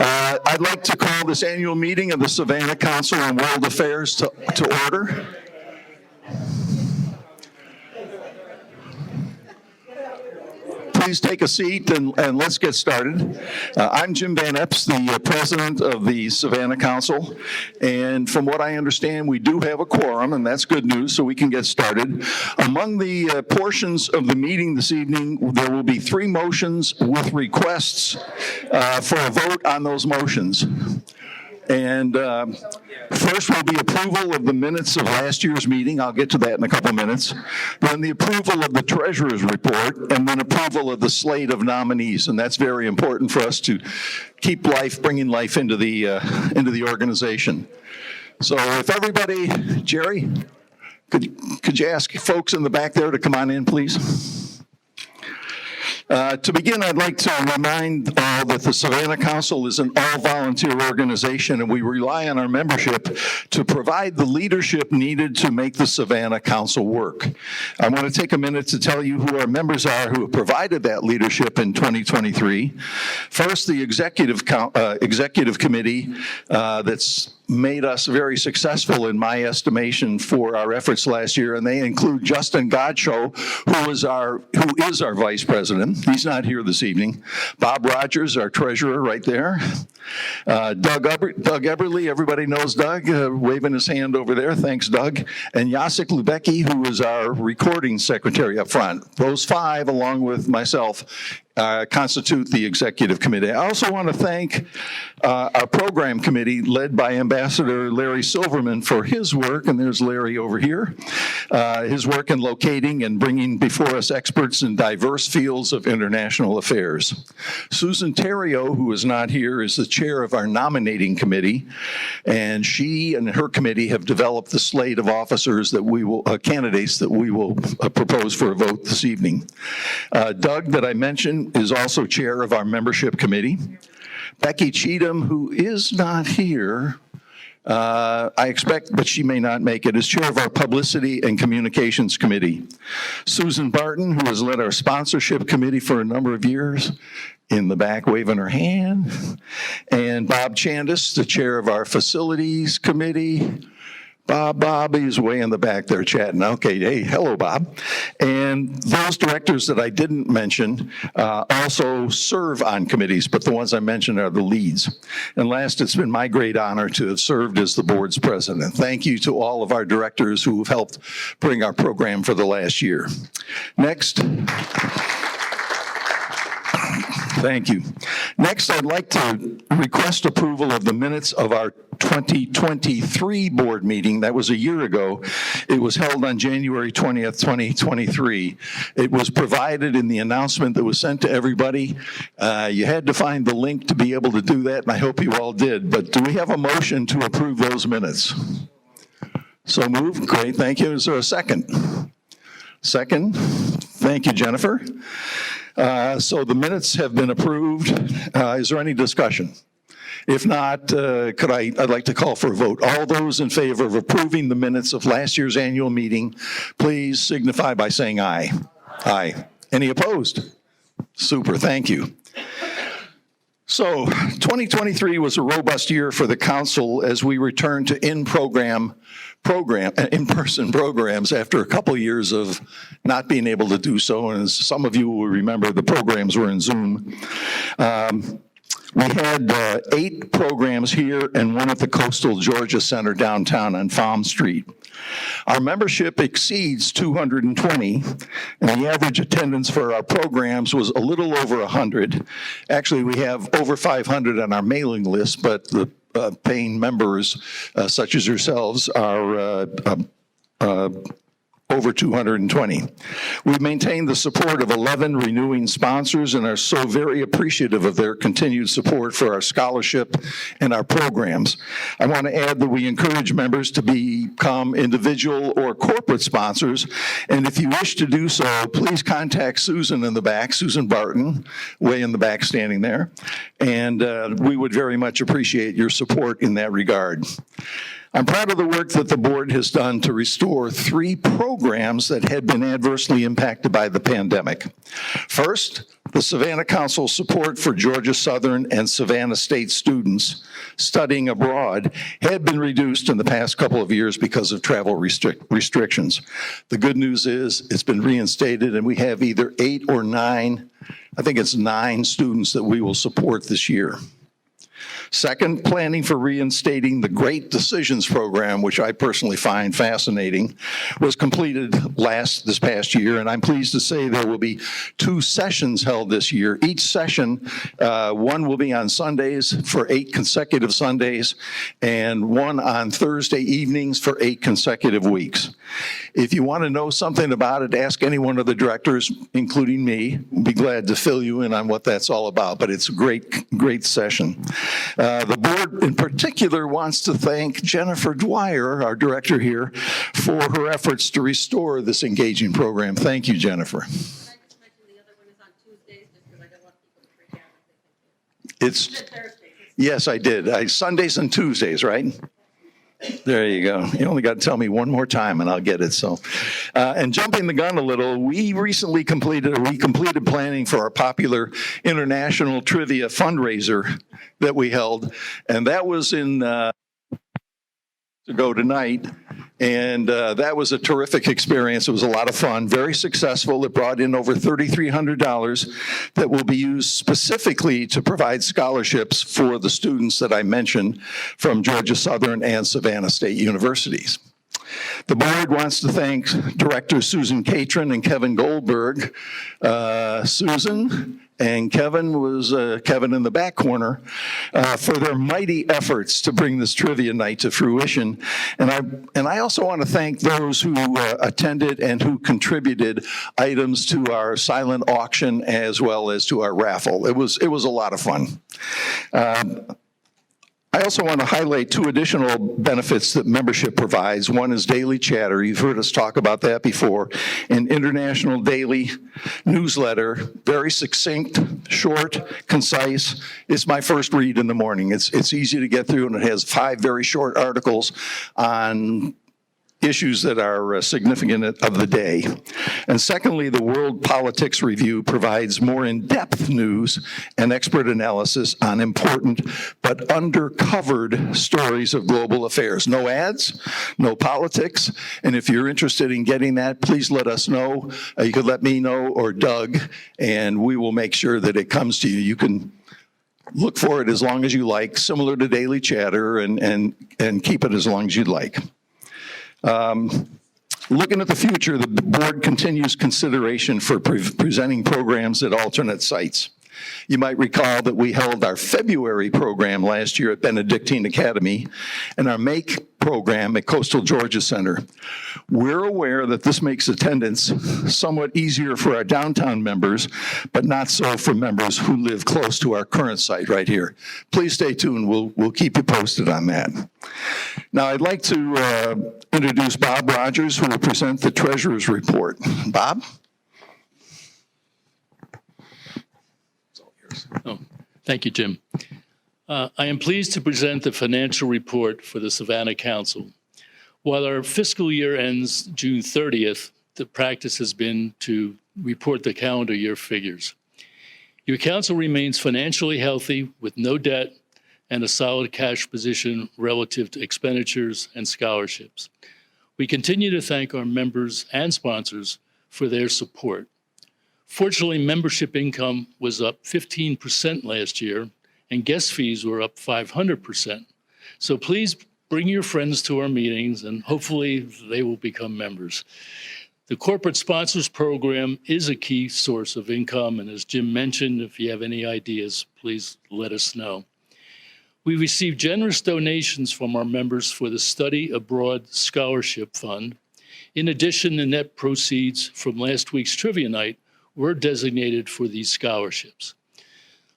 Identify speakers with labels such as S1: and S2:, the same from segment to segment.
S1: I'd like to call this annual meeting of the Savannah Council on World Affairs to order. Please take a seat and let's get started. I'm Jim Van Epps, the president of the Savannah Council, and from what I understand, we do have a quorum, and that's good news, so we can get started. Among the portions of the meeting this evening, there will be 3 motions with requests for a vote on those motions. And first will be approval of the minutes of last year's meeting. I'll get to that in a couple minutes. Then the approval of the treasurer's report, and then approval of the slate of nominees. And that's very important for us to keep life, bringing life into the organization. So if everybody, Jerry, could you ask folks in the back there to come on in, please? To begin, I'd like to remind all that the Savannah Council is an all-volunteer organization, and we rely on our membership to provide the leadership needed to make the Savannah Council work. I want to take a minute to tell you who our members are who have provided that leadership in 2023. First, the executive committee that's made us very successful in my estimation for our efforts last year, and they include Justin Godshow, who is our vice president. He's not here this evening. Bob Rogers, our treasurer, right there. Doug Eberly, everybody knows Doug, waving his hand over there. Thanks, Doug. And Jacek Lubecki, who is our recording secretary up front. Those 5, along with myself, constitute the executive committee. I also want to thank our program committee led by Ambassador Larry Silverman for his work, and there's Larry over here, his work in locating and bringing before us experts in diverse fields of international affairs. Susan Terrio, who is not here, is the chair of our nominating committee, and she and her committee have developed the slate of officers that we will, candidates that we will propose for a vote this evening. Doug, that I mentioned, is also chair of our membership committee. Becky Cheatham, who is not here, I expect, but she may not make it, is chair of our publicity and communications committee. Susan Barton, who has led our sponsorship committee for a number of years, in the back waving her hand. And Bob Chandis, the chair of our facilities committee. Bob is way in the back there chatting. Okay, hey, hello, Bob. And those directors that I didn't mention also serve on committees, but the ones I mentioned are the leads. And last, it's been my great honor to have served as the board's president. Thank you to all of our directors who have helped bring our program for the last year. Next. Thank you. Next, I'd like to request approval of the minutes of our 2023 board meeting. That was a year ago. It was held on January 20th, 2023. It was provided in the announcement that was sent to everybody. You had to find the link to be able to do that, and I hope you all did. But do we have a motion to approve those minutes? So moved. Great. Thank you. Is there a second? Second. Thank you, Jennifer. So the minutes have been approved. Is there any discussion? If not, I'd like to call for a vote. All those in favor of approving the minutes of last year's annual meeting, please signify by saying aye. Aye. Any opposed? Super, thank you. So 2023 was a robust year for the council as we returned to in-person programs after a couple of years of not being able to do so. And as some of you will remember, the programs were in Zoom. We had 8 programs here and 1 at the Coastal Georgia Center downtown on Farm Street. Our membership exceeds 220, and the average attendance for our programs was a little over 100. Actually, we have over 500 on our mailing list, but the paying members, such as yourselves, are over 220. We've maintained the support of 11 renewing sponsors and are so very appreciative of their continued support for our scholarship and our programs. I want to add that we encourage members to become individual or corporate sponsors, and if you wish to do so, please contact Susan in the back, Susan Barton, way in the back standing there, and we would very much appreciate your support in that regard. I'm proud of the work that the board has done to restore 3 programs that had been adversely impacted by the pandemic. First, the Savannah Council support for Georgia Southern and Savannah State students studying abroad had been reduced in the past couple of years because of travel restrictions. The good news is it's been reinstated, and we have either 8 or 9, I think it's 9 students that we will support this year. Second, planning for reinstating the Great Decisions program, which I personally find fascinating, was completed this past year, and I'm pleased to say there will be 2 sessions held this year. Each session, one will be on Sundays for 8 consecutive Sundays, and one on Thursday evenings for 8 consecutive weeks. If you want to know something about it, ask any one of the directors, including me. We'll be glad to fill you in on what that's all about, but it's a great session. The board in particular wants to thank Jennifer Dwyer, our director here, for her efforts to restore this engaging program. Thank you, Jennifer.
S2: Can I just mention the other one is on Tuesdays, just because I don't want people to freak out.
S1: It's Thursdays. Yes, I did. Sundays and Tuesdays, right? There you go. You only got to tell me one more time and I'll get it. So, and jumping the gun a little, we completed planning for our popular international trivia fundraiser that we held, and that was to go tonight. And that was a terrific experience. It was a lot of fun, very successful. It brought in over $3,300 that will be used specifically to provide scholarships for the students that I mentioned from Georgia Southern and Savannah State Universities. The board wants to thank Directors Susan Catron and Kevin Goldberg. Susan and Kevin was Kevin in the back corner for their mighty efforts to bring this trivia night to fruition. And I also want to thank those who attended and who contributed items to our silent auction as well as to our raffle. It was a lot of fun. I also want to highlight 2 additional benefits that membership provides. One is daily chatter. You've heard us talk about that before. An international daily newsletter, very succinct, short, concise. It's my first read in the morning. It's easy to get through, and it has 5 very short articles on issues that are significant of the day. And secondly, the World Politics Review provides more in-depth news and expert analysis on important but undercovered stories of global affairs. No ads, no politics, and if you're interested in getting that, please let us know. You could let me know or Doug, and we will make sure that it comes to you. You can look for it as long as you like, similar to Daily Chatter, and keep it as long as you'd like. Looking at the future, the board continues consideration for presenting programs at alternate sites. You might recall that we held our February program last year at Benedictine Academy and our MAKE program at Coastal Georgia Center. We're aware that this makes attendance somewhat easier for our downtown members, but not so for members who live close to our current site right here. Please stay tuned. We'll keep you posted on that. Now, I'd like to introduce Bob Rogers, who will present the Treasurer's Report. Bob?
S3: Oh, thank you, Jim. I am pleased to present the financial report for the Savannah Council. While our fiscal year ends June 30th, the practice has been to report the calendar year figures. Your council remains financially healthy with no debt and a solid cash position relative to expenditures and scholarships. We continue to thank our members and sponsors for their support. Fortunately, membership income was up 15% last year, and guest fees were up 500%. So please bring your friends to our meetings, and hopefully they will become members. The Corporate Sponsors Program is a key source of income, and as Jim mentioned, if you have any ideas, please let us know. We received generous donations from our members for the Study Abroad Scholarship Fund. In addition, the net proceeds from last week's trivia night were designated for these scholarships.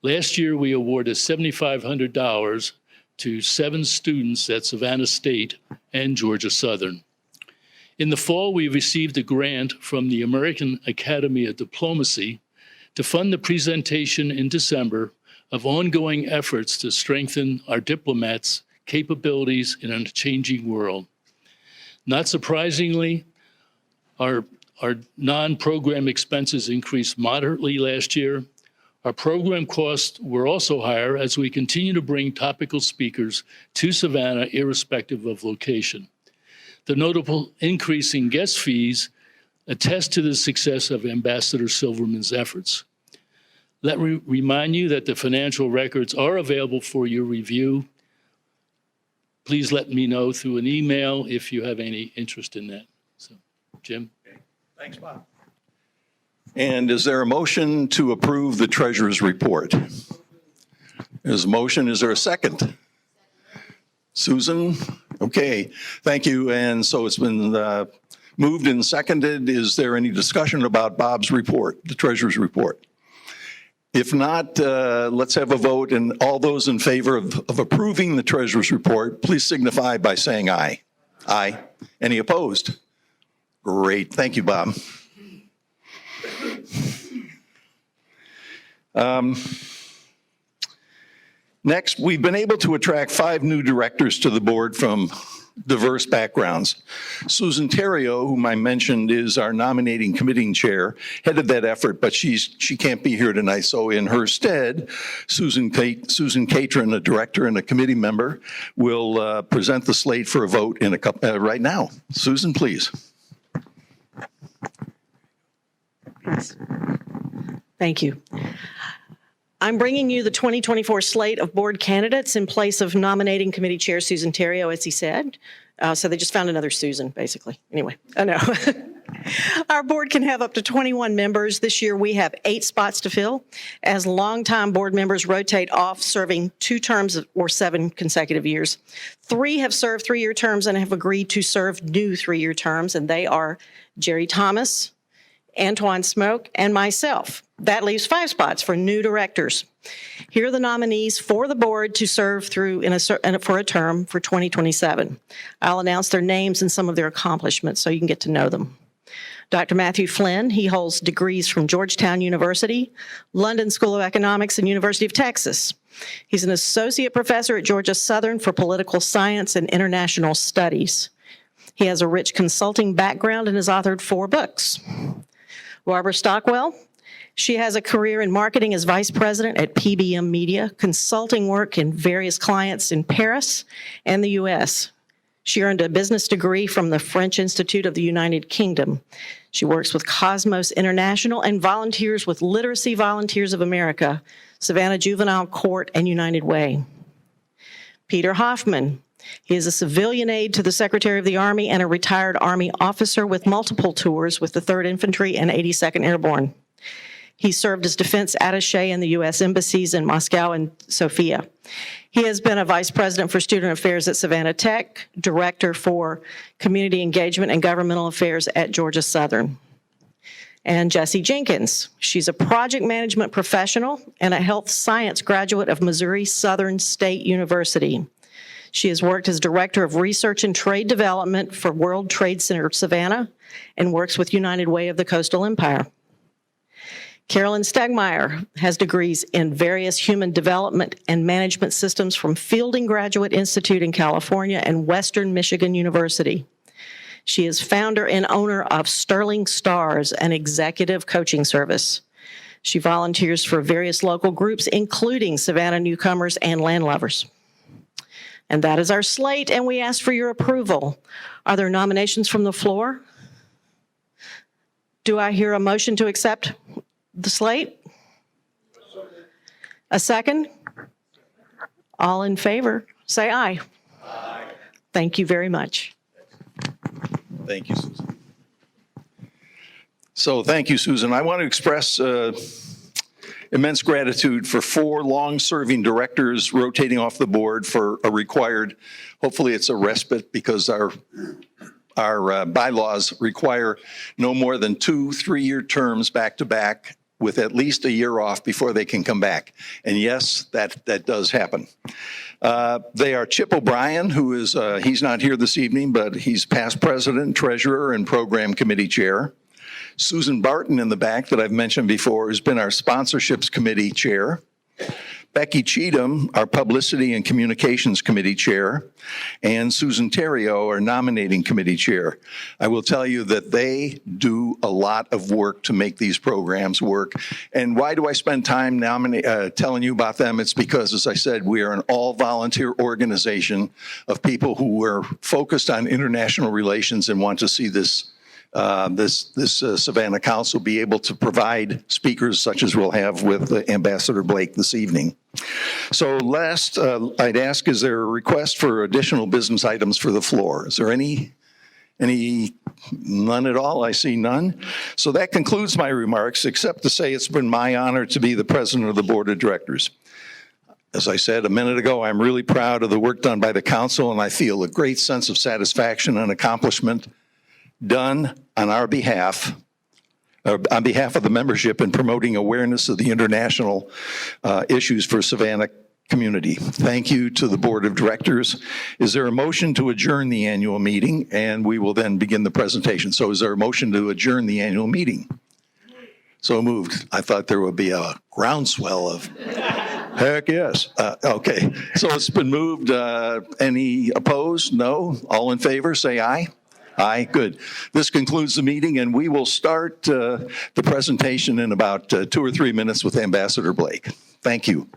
S3: Last year, we awarded $7,500 to 7 students at Savannah State and Georgia Southern. In the fall, we received a grant from the American Academy of Diplomacy to fund the presentation in December of ongoing efforts to strengthen our diplomats' capabilities in a changing world. Not surprisingly, our non-program expenses increased moderately last year. Our program costs were also higher as we continue to bring topical speakers to Savannah irrespective of location. The notable increase in guest fees attest to the success of Ambassador Silverman's efforts. Let me remind you that the financial records are available for your review. Please let me know through an email if you have any interest in that. So, Jim?
S1: Thanks, Bob. And is there a motion to approve the treasurer's report? There's a motion. Is there a second? Susan? Okay, thank you. And so it's been moved and seconded. Is there any discussion about Bob's report, the treasurer's report? If not, let's have a vote. And all those in favor of approving the treasurer's report, please signify by saying aye. Aye. Any opposed? Great. Thank you, Bob. Next, we've been able to attract 5 new directors to the board from diverse backgrounds. Susan Theriault, whom I mentioned is our nominating committee chair, headed that effort, but she can't be here tonight. So in her stead, Susan Catron, a director and a committee member, will present the slate for a vote in a couple right now. Susan, please.
S4: Thank you. I'm bringing you the 2024 slate of board candidates in place of nominating committee chair Susan Theriault, as he said. So they just found another Susan, basically. Anyway, I know. Our board can have up to 21 members. This year we have 8 spots to fill, as longtime board members rotate off, serving 2 terms or 7 consecutive years. 3 have served 3-year terms and have agreed to serve new 3-year terms, and they are Jerry Thomas, Antoine Smoke, and myself. That leaves 5 spots for new directors. Here are the nominees for the board to serve through for a term for 2027. I'll announce their names and some of their accomplishments so you can get to know them. Dr. Matthew Flynn, he holds degrees from Georgetown University, London School of Economics, and University of Texas. He's an associate professor at Georgia Southern for political science and international studies. He has a rich consulting background and has authored 4 books. Barbara Stockwell, she has a career in marketing as vice president at PBM Media, consulting work in various clients in Paris and the U.S. She earned a business degree from the French Institute of the United Kingdom. She works with Cosmos International and volunteers with Literacy Volunteers of America, Savannah Juvenile Court, and United Way. Peter Hoffman. He is a civilian aide to the Secretary of the Army and a retired Army officer with multiple tours with the 3rd Infantry and 82nd Airborne. He served as defense attaché in the U.S. embassies in Moscow and Sofia. He has been a vice president for student affairs at Savannah Tech, director for community engagement and governmental affairs at Georgia Southern. And Jessie Jenkins. She's a project management professional and a health science graduate of Missouri Southern State University. She has worked as Director of Research and Trade Development for World Trade Center Savannah and works with United Way of the Coastal Empire. Carolyn Stegmeyer has degrees in various human development and management systems from Fielding Graduate Institute in California and Western Michigan University. She is founder and owner of Sterling Stars, an executive coaching service. She volunteers for various local groups, including Savannah Newcomers and Landlovers. And that is our slate, and we ask for your approval. Are there nominations from the floor? Do I hear a motion to accept the slate? A second? All in favor, say aye. Aye. Thank you very much.
S1: Thank you, Susan. So thank you, Susan. I want to express immense gratitude for 4 long-serving directors rotating off the board for a required, hopefully it's a respite because our bylaws require no more than 2 3-year terms back-to-back with at least a year off before they can come back. And yes, that does happen. They are Chip O'Brien, who is, he's not here this evening, but he's past president, treasurer, and program committee chair. Susan Barton in the back that I've mentioned before has been our sponsorships committee chair. Becky Cheatham, our Publicity and Communications Committee Chair, and Susan Terrio, our Nominating Committee Chair. I will tell you that they do a lot of work to make these programs work. And why do I spend time telling you about them? It's because, as I said, we are an all-volunteer organization of people who are focused on international relations and want to see this Savannah Council be able to provide speakers such as we'll have with Ambassador Blake this evening. So last, I'd ask, is there a request for additional business items for the floor? Is there any, none at all? I see none. So that concludes my remarks, except to say it's been my honor to be the president of the board of directors. As I said a minute ago, I'm really proud of the work done by the council, and I feel a great sense of satisfaction and accomplishment done on our behalf, on behalf of the membership in promoting awareness of the international issues for Savannah community. Thank you to the board of directors. Is there a motion to adjourn the annual meeting? And we will then begin the presentation. So is there a motion to adjourn the annual meeting? So moved. I thought there would be a groundswell of, heck yes. Okay, so it's been moved. Any opposed? No? All in favor, say aye. Aye, good. This concludes the meeting, and we will start the presentation in about 2 or 3 minutes with Ambassador Blake. Thank you.